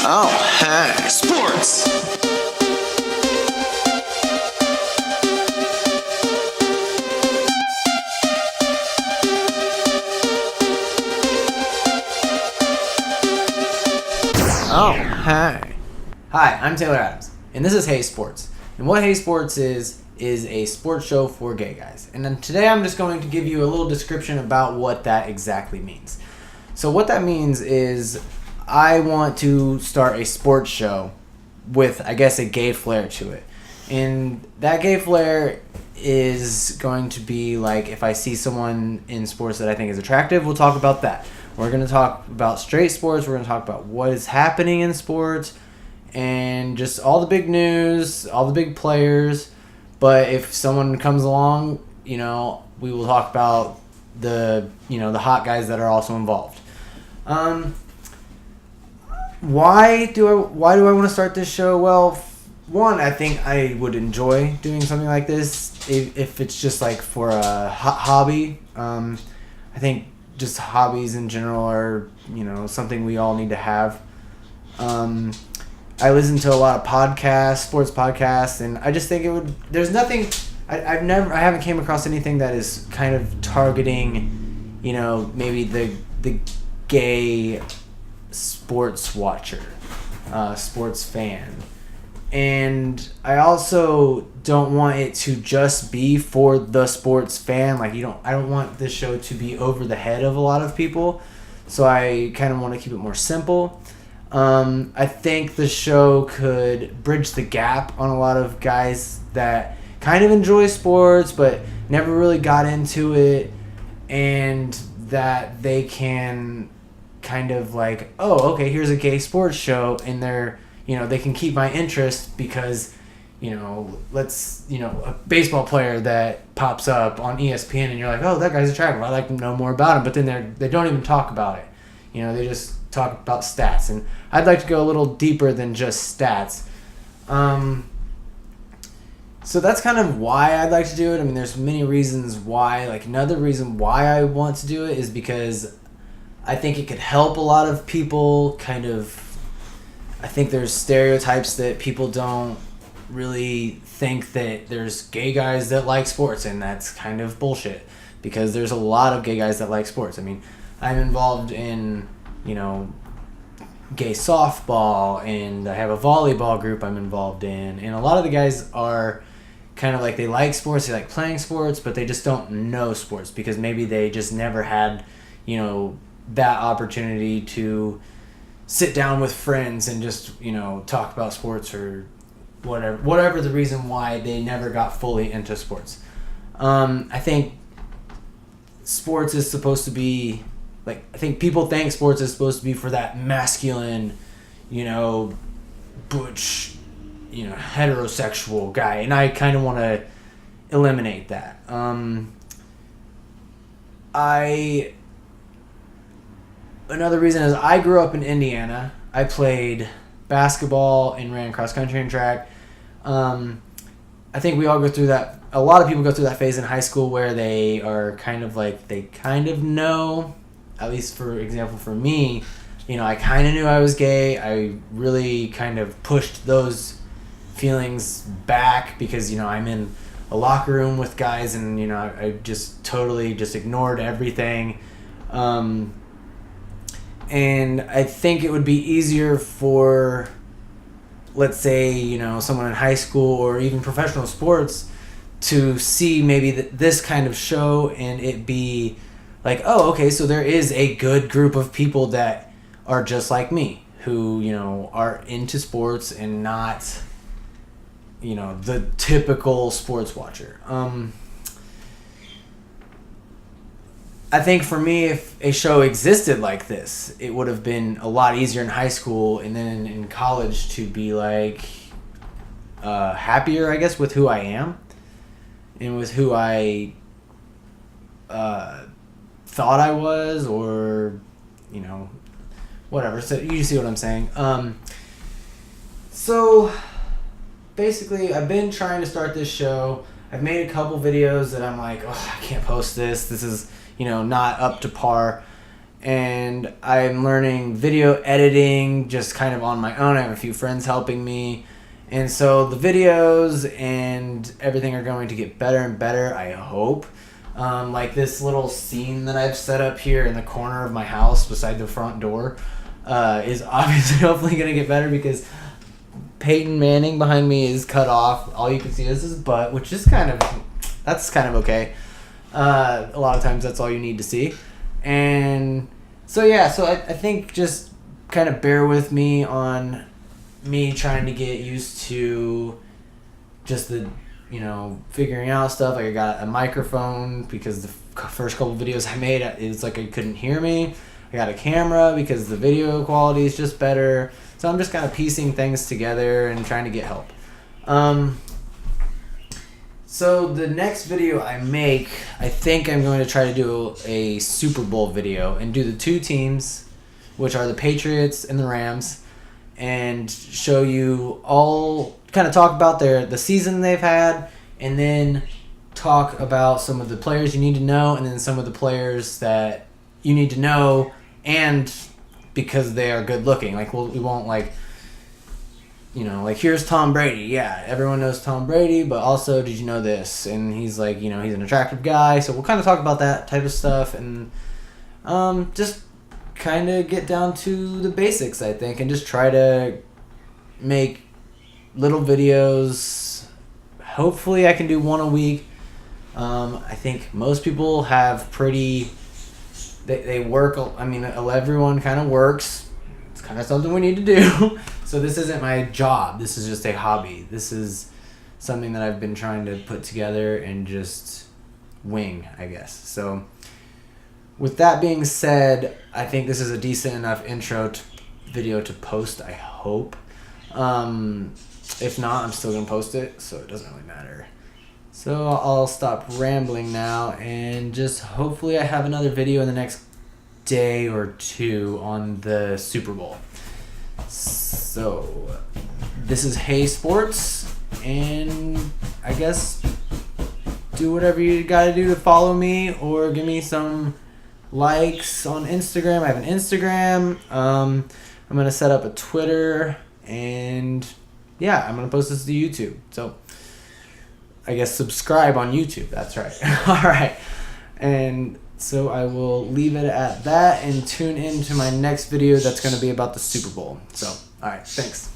Oh, hey. Sports. Oh, hey. Hi, I'm Taylor Adams, and this is Heyyy Sports. And what Heyyy Sports is a sports show for gay guys. And then today I'm just going to give you a little description about what that exactly means. So what that means is I want to start a sports show with, I guess, a gay flair to it. And that gay flair is going to be like, if I see someone in sports that I think is attractive, we'll talk about that. We're going to talk about straight sports. We're going to talk about what is happening in sports and just all the big news, all the big players. But if someone comes along, we will talk about the hot guys that are also involved. Why do I want to start this show? Well, one, I think I would enjoy doing something like this if it's just like for a hobby. I think just hobbies in general are, something we all need to have. I listen to a lot of podcasts, sports podcasts, and I just think there's nothing, I haven't came across anything that is kind of targeting, maybe the gay sports watcher, sports fan. And I also don't want it to just be for the sports fan. Like I don't want this show to be over the head of a lot of people. So I kind of want to keep it more simple. I think the show could bridge the gap on a lot of guys that kind of enjoy sports but never really got into it, and that they can kind of like, oh, okay, here's a gay sports show, and they can keep my interest because, a baseball player that pops up on ESPN and you're like, oh, that guy's attractive, I'd like to know more about him, but then they don't even talk about it. They just talk about stats, and I'd like to go a little deeper than just stats. So that's kind of why I'd like to do it. I mean, there's many reasons why. Like, another reason why I want to do it is because I think it could help a lot of people I think there's stereotypes that people don't really think that there's gay guys that like sports, and that's kind of bullshit because there's a lot of gay guys that like sports. I mean, I'm involved in, gay softball, and I have a volleyball group I'm involved in, and a lot of the guys are kind of like, they like sports, they like playing sports, but they just don't know sports because maybe they just never had, that opportunity to sit down with friends and just, talk about sports or whatever the reason why they never got fully into sports. I think sports is supposed to be, I think people think sports is supposed to be for that masculine, butch, heterosexual guy, and I kind of want to eliminate that. Another reason is I grew up in Indiana. I played basketball and ran cross country and track. I think we all go through that. A lot of people go through that phase in high school where they are kind of like, they kind of know, at least for example for me, I kind of knew I was gay. I really kind of pushed those feelings back because, I'm in a locker room with guys, and, I just totally just ignored everything. And I think it would be easier for, let's say, someone in high school or even professional sports to see maybe this kind of show and it be like, oh, okay, so there is a good group of people that are just like me who, are into sports and not, the typical sports watcher. I think for me, if a show existed like this, it would have been a lot easier in high school and then in college to be like happier, I guess, with who I am and with who I thought I was, or whatever. So you see what I'm saying. So basically, I've been trying to start this show. I've made a couple videos that I'm like, oh, I can't post this. This is not up to par. and I'm learning video editing just kind of on my own. I have a few friends helping me, and so the videos and everything are going to get better and better, I hope. Like this little scene that I've set up here in the corner of my house beside the front door is obviously hopefully going to get better because Peyton Manning behind me is cut off. All you can see is his butt, which is kind of okay. A lot of times that's all you need to see. And so I think just kind of bear with me on me trying to get used to just the, figuring out stuff. Like I got a microphone because the first couple videos I made, it's like I couldn't hear me. I got a camera because the video quality is just better. So I'm just kind of piecing things together and trying to get help. So the next video I make, I think I'm going to try to do a Super Bowl video and do the two teams, which are the Patriots and the Rams, and show you all, kind of talk about the season they've had, and then talk about some of the players you need to know, and then some of the players that you need to know, and because they are good looking. Like we won't like here's Tom Brady. Yeah, everyone knows Tom Brady, but also did you know this? And he's like, he's an attractive guy. So we'll kind of talk about that type of stuff and just kind of get down to the basics, I think, and just try to make little videos. Hopefully I can do one a week. I think most people have they work. I mean, everyone kind of works. It's kind of something we need to do. So this isn't my job. This is just a hobby. This is something that I've been trying to put together and just wing, I guess. So with that being said, I think this is a decent enough intro video to post, I hope. If not, I'm still going to post it, so it doesn't really matter. So I'll stop rambling now and just hopefully I have another video in the next day or two on the Super Bowl. So this is Heyyy Sports, and I guess do whatever you gotta do to follow me or give me some likes on Instagram. I have an Instagram. I'm gonna set up a Twitter, and I'm gonna post this to YouTube. So I guess subscribe on YouTube. That's right. All right. And so I will leave it at that and tune in to my next video that's going to be about the Super Bowl. So, all right. Thanks.